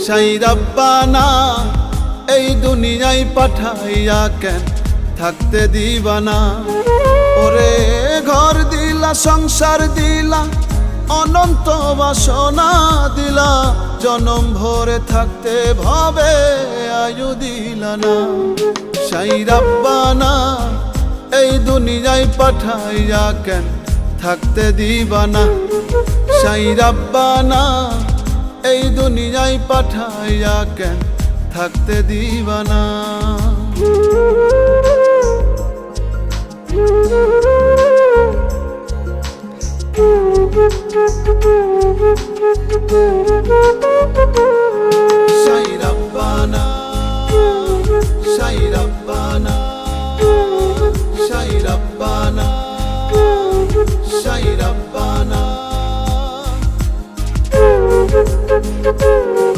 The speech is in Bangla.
সাই রাব্বানা এই দুনিয়ায় পাঠাইয়া কেন থাকতে দিবানা। ওরে ঘর দিলা, সংসার দিলা, অনন্ত বাসনা দিলা, জনম ভরে থাকতে ভাবে আয়ু দিলা না। সাই রাব্বানা এই দুনিয়ায় পাঠাইয়া কেন থাকতে দিবানা। সাই রাব্বানা এই দুনিয়ায় পাঠাইয়া কেন থাকতে দিবানা। Thank you.